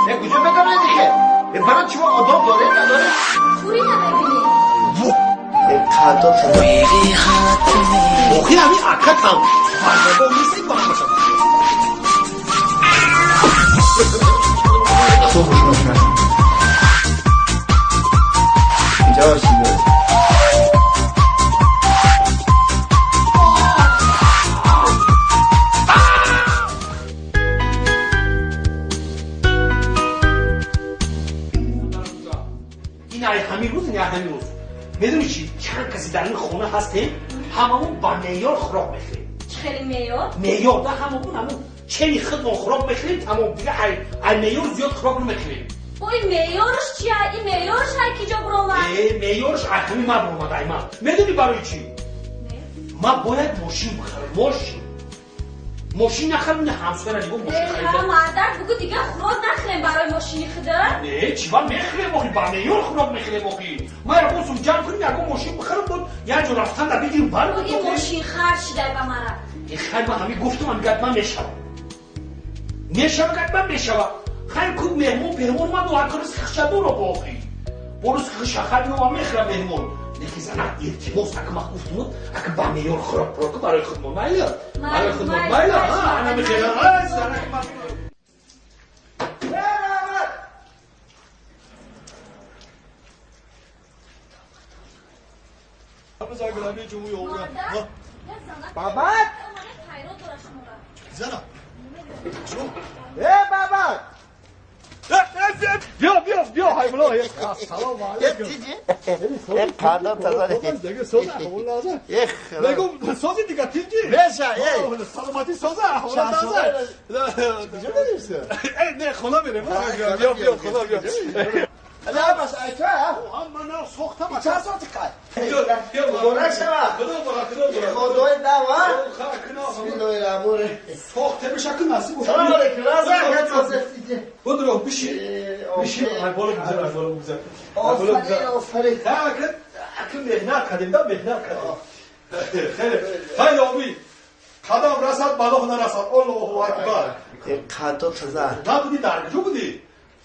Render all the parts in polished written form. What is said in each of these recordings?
نه کجا بدونه دیگه برای شما آدم داره نداره پوری نمیبینی کادو اوخی همی اکتم بازگاه نیستی با هم باشم اینجا باشید همین روز نه همین روز میدونی چی چند کسی در این خونه هستیم هممون با معیار خوراک میخوریم خیلی معیار معیار ده هممون چنی خدمون خوراک میخوریم تمام دیگه ای معیار زیاد خوراک نمیخوریم این معیارش چیه این معیارش هر کجا برآمد معیارش همین ما برآمد ای من میدونی برای چی ما باید ماشین بخرم ماشین نخرم نه همسر دیگه ماشین خریدم مادر بگو دیگه خوراک نخوریم برای ماشین خدا نه چی من میخورم آخه با معیار خوراک میخورم آخه ما رو بوسم جمع کنیم یه ماشین بخرم بود یه جور رفتن در بگیرم بر این ماشین خرج شده به من این خیر من همین گفتم من گفتم میشم گفتم میشم خیر کو مهمون ما دو هر خشدو رو باخی برس خشخد نو میخرم مهمون لیکن زنه التماس اگه ما گفتم اگه با معیار خوراک پروک برای خودم مایل برای خودم مایل انا میخوام زنه ما بذار گلابی جمهوری اومد بابا زنا بابا بیا حیولا سلام علیکم یک کاردان تازه دیگه سوزه احوال لازم بگو سوزی دیگه تیجی بشه سلامتی سوزه احوال لازم نه خونه میرم بیا خونه بیا لا بس ایتو اما نه سوختم چه ساعتی کار بیا برای شما خدای دوا بسم الله الرحمن سوخته بشه که نصیب سلام علیکم رازق توصیفیه بدرو بشی های بالا بگذار آفرین اکل مهنت کردیم دا مهنت کردیم خیلی آبی قدم رسد بالا نرسد الله اکبر کادو تازه نبودی در کجا بودی؟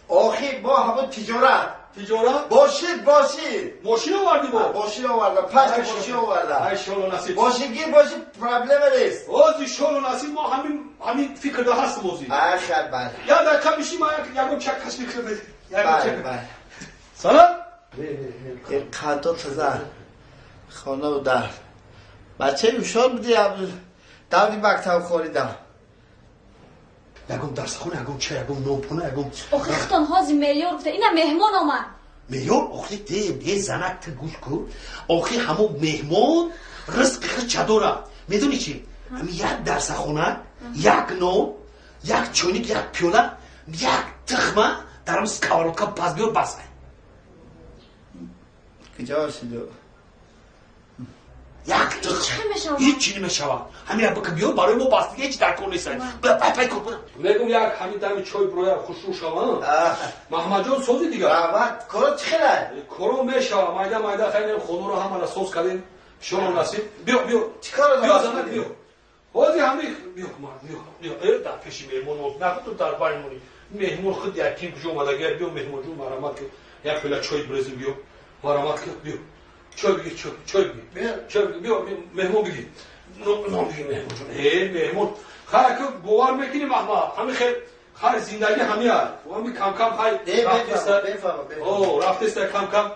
آخی با همون تجارت باشید ماشین آوردی با؟ ماشین آوردم 5 ماشین آوردم ای شال و نصیب ماشین گیر باشید پرابلم نیست اوزی شال و نصیب ما همین فکر ده هست موزی آخر بله یا در کمیشی ما یکم چک کش میکنه بله سلام کادو تازه خانه و در بچه هوشیار بودی دادی مکتب خوریدم یکم درس خونه یکم چه یکم نوپونه یکم آخه ختم هازی میلیار گفته اینم مهمان آمد میار آخه ده زنک تو گوش کن آخه همون مهمان رزق چدوره میدونی چی؟ همین یک درس خونه یک نون یک چونیک یک پیوله یک تخمه در همون سکاوراتکا پس بیار بسه کجا هستیدو؟ یک تخمه هیچی نمیشوه همین که بیار برای ما بستگی هیچ در کن نیست پای کن میگم یک همین دمی چای برای خوشرو شوم محمد جان سوزی دیگه وقت کارو چخیره؟ کارو میشوه مایده خیلی خونو رو هم سوز کردیم شما نصیب بیا چیکار بیا زنک بیا بازی همین بیا در پیشی مهمون نخود تو در بایمونی مهمون خود یکیم کجا اومده گر بیا مهمون جون مرامت که یک پله چای برزیم بیا مرامت که بیا چای بگیر بیا مهمون بگیر نام بگیر مهمون جون مهمون خیلی که باور میکنی محمد همین خیلی زندگی همین هست همین کم خیلی رفتست کم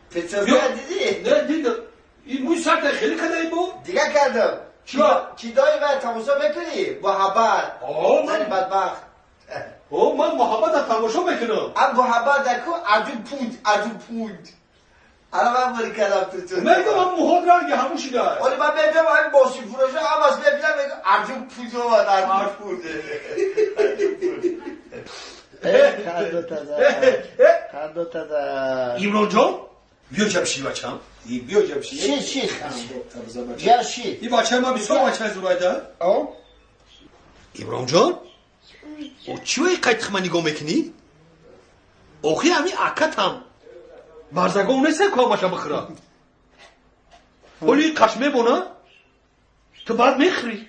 پیتزا دیدی؟ نه دیدم این موی سرد خیلی کده ای بود؟ دیگه کردم چی داری باید تماشا بکنی؟ محبت زنی بدبخت من محبت در تماشا بکنم محبت در کو عجون پوند الان من باری کردم تو چون میگم من محاد رنگی همون شده ولی من ببینم همین باشی فروشه هم از ببینم عجون پوند رو باید عجون پوند کادو تازه ایمران جان بیا جمشی بچم بیا جمشی شی این بچه من بسیار بچه زورایده ایمران جان او چی وی قیت من نگاه میکنی؟ اوخی همین اکت هم برزگاه نیست که همشا بخورم ولی قشمه بونه تو بعد میخری